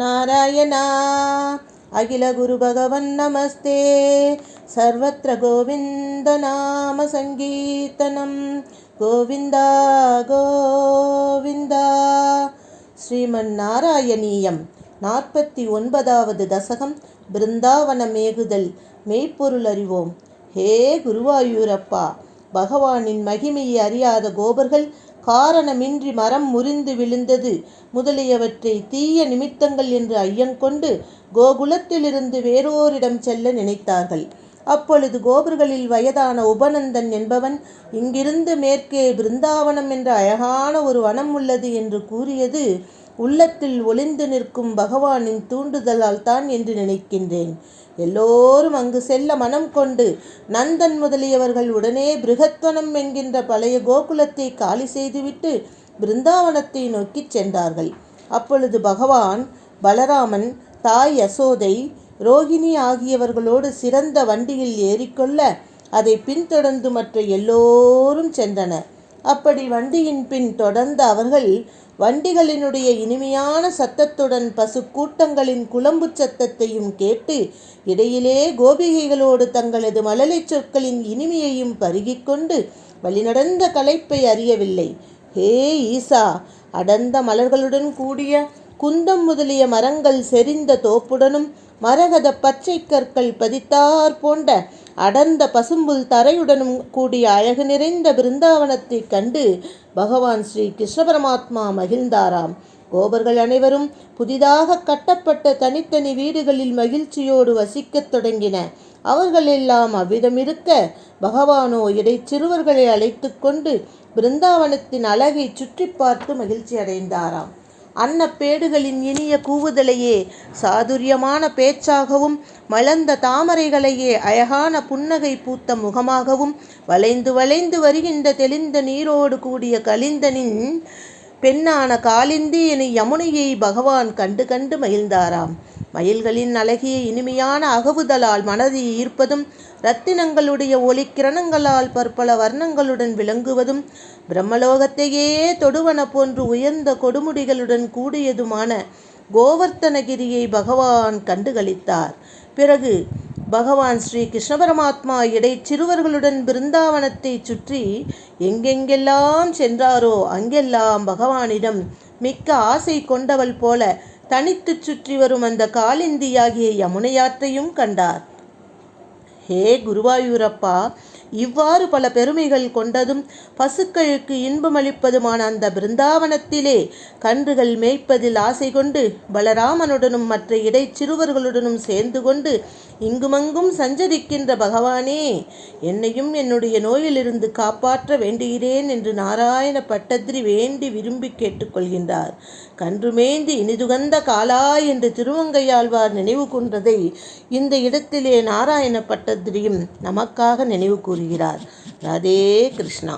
நாராயணா அகில குரு பகவன் நமஸ்தே. சர்வத்ர கோவிந்த நாம சங்கீர்த்தனம். கோவிந்தா கோவிந்தா. ஸ்ரீமன் நாராயணீயம் 49வது தசகம். பிருந்தாவன மேகுதல். மெய்ப்பொருள் அறிவோம். ஹே குருவாயூரப்பா, பகவானின் மகிமையை அறியாத கோபர்கள் காரணமின்றி மரம் முறிந்து விழுந்தது முதலியவற்றை தீய நிமித்தங்கள் என்று ஐயங்கொண்டு கோகுலத்திலிருந்து வேறோரிடம் செல்ல நினைத்தார்கள். அப்பொழுது கோபர்களில் வயதான உபநந்தன் என்பவன் இங்கிருந்து மேற்கே பிருந்தாவனம் என்ற அழகான ஒரு வனம் உள்ளது என்று கூறியது உள்ளத்தில் ஒளிந்து நிற்கும் பகவானின் தூண்டுதலால் தான் என்று நினைக்கின்றேன். எல்லோரும் அங்கு செல்ல மனம் கொண்டு நந்தன் முதலியவர்கள் உடனே பிருகத்வனம் என்கின்ற பழைய கோகுலத்தை காலி செய்துவிட்டு பிருந்தாவனத்தை நோக்கி சென்றார்கள். அப்பொழுது பகவான் பலராமன், தாய் யசோதை, ரோகிணி ஆகியவர்களோடு சிறந்த வண்டியில் ஏறிக்கொள்ள அதை பின்தொடர்ந்து மற்ற எல்லோரும் சென்றனர். அப்படி வண்டியின் பின் தொடர்ந்த அவர்கள் வண்டிகளினுடைய இனிமையான சத்தத்துடன் பசு கூட்டங்களின் குளம்பு சத்தத்தையும் கேட்டு இடையிலே கோபிகைகளோடு தங்களது மழலை சொற்களின் இனிமையையும் பருகிக்கொண்டு வழிநடந்த களைப்பை அறியவில்லை. ஹே ஈசா, அடர்ந்த மலர்களுடன் கூடிய குந்தம் முதலிய மரங்கள் செறிந்த தோப்புடனும் மரகத பச்சை கற்கள் பதித்தார் போன்ற அடர்ந்த பசும்புல் தரையுடனும் கூடிய அழகு நிறைந்த பிருந்தாவனத்தை கண்டு பகவான் ஸ்ரீ கிருஷ்ண பரமாத்மா மகிழ்ந்தாராம். கோபர்கள் அனைவரும் புதிதாக கட்டப்பட்ட தனித்தனி வீடுகளில் மகிழ்ச்சியோடு வசிக்கத் தொடங்கின. அவர்கள் எல்லாம் அவ்விதமிருக்க பகவானோ இடைச்சிறுவர்களை அழைத்து கொண்டு பிருந்தாவனத்தின் அழகை சுற்றி பார்த்து மகிழ்ச்சி அடைந்தாராம். அன்னப்பேடுகளின் இனிய கூவுதலையே சாதுரியமான பேச்சாகவும், மலர்ந்த தாமரைகளையே அழகான புன்னகை பூத்த முகமாகவும், வளைந்து வளைந்து வருகின்ற தெளிந்த நீரோடு கூடிய கலிந்தனின் பெண்ணான காலிந்தி என யமுனையை பகவான் கண்டு கண்டு மகிழ்ந்தாராம். மயில்களின் அழகிய இனிமையான அகவுதலால் மனதை ஈர்ப்பதும், இரத்தினங்களுடைய ஒளிக்கிரணங்களால் பற்பல வர்ணங்களுடன் விளங்குவதும், பிரம்மலோகத்தையே தொடுவன போன்று உயர்ந்த கொடுமுடிகளுடன் கூடியதுமான கோவர்த்தனகிரியை பகவான் கண்டுகளித்தார். பிறகு பகவான் ஸ்ரீ கிருஷ்ண பரமாத்மா இடைச்சிறுவர்களுடன் பிருந்தாவனத்தை சுற்றி எங்கெங்கெல்லாம் சென்றாரோ அங்கெல்லாம் பகவானிடம் மிக்க ஆசை கொண்டவள் போல தனித்து சுற்றி வரும் அந்த காலிந்தியாகிய யமுனையாற்றையும் கண்டார். ஹே குருவாயூரப்பா, இவ்வாறு பல பெருமைகள் கொண்டதும் பசுக்களுக்கு இன்பமளிப்பதுமான அந்த பிருந்தாவனத்திலே கன்றுகள் மேய்ப்பதில் ஆசை கொண்டு பலராமனுடனும் மற்ற இடைச்சிறுவர்களுடனும் சேர்ந்து கொண்டு இங்குமங்கும் சஞ்சரிக்கின்ற பகவானே, என்னையும் என்னுடைய நோயிலிருந்து காப்பாற்ற வேண்டுகிறேன் என்று நாராயண பட்டத்திரி வேண்டி விரும்பி கேட்டுக்கொள்கின்றார். கன்றுமேந்தி இனிதுகந்த காலா என்று திருமங்கையாழ்வார் நினைவு கூர்ந்ததை இந்த இடத்திலே நாராயண பட்டத்திரியும் நமக்காக நினைவு கூறுகிறார். ராதே கிருஷ்ணா.